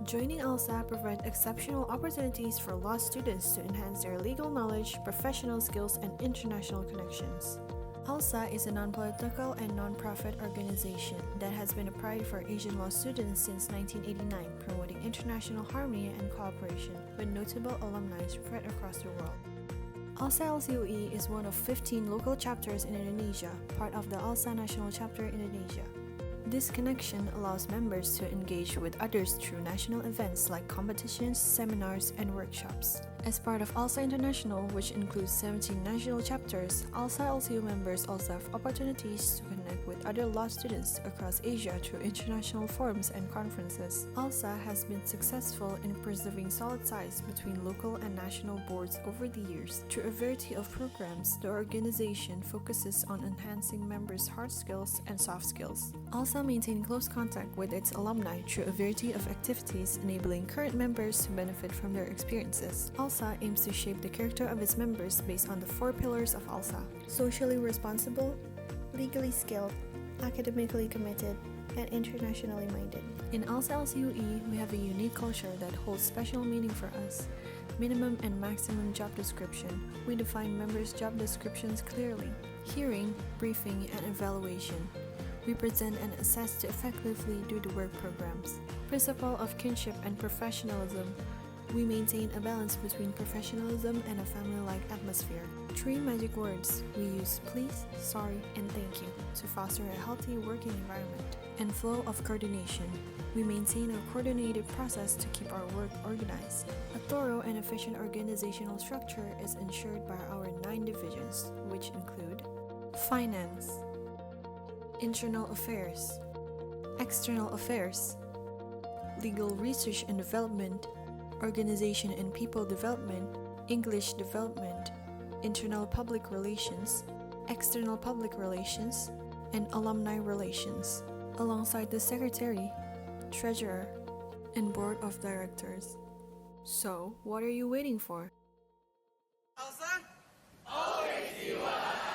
Joining ALSA provides exceptional opportunities for law students to enhance their legal knowledge, professional skills, and international connections. ALSA is a non-political and non-profit organization that has been a pride for Asian law students since 1989, promoting international harmony and cooperation with notable alumni spread across the world. ALSA LC UI is one of 15 local chapters in Indonesia, part of the ALSA National Chapter Indonesia. This connection allows members to engage with others through national events like competitions, seminars, and workshops. As part of ALSA International, which includes 17 national chapters, ALSA LCU members also have opportunities to connect with other law students across Asia through international forums and conferences. ALSA has been successful in preserving solid ties between local and national boards over the years. Through a variety of programs, the organization focuses on enhancing members' hard skills and soft skills. ALSA maintains close contact with its alumni through a variety of activities enabling current members to benefit from their experiences. ALSA aims to shape the character of its members based on the 4 pillars of ALSA: socially responsible, legally skilled, academically committed, and internationally minded. In ALSA LCUE, we have a unique culture that holds special meaning for us. Minimum and maximum job description. We define members' job descriptions clearly. Hearing, briefing, and evaluation. We present and assess to effectively do the work programs. Principle of kinship and professionalism. We maintain a balance between professionalism and a family-like atmosphere. 3 magic words. We use please, sorry, and thank you to foster a healthy working environment. And flow of coordination. We maintain a coordinated process to keep our work organized. A thorough and efficient organizational structure is ensured by our 9 divisions, which include finance, internal affairs, external affairs, legal research and development, organization and people development, English development, internal public relations, external public relations, and alumni relations, alongside the secretary, treasurer, and board of directors. So, what are you waiting for? ALSA? Always you are!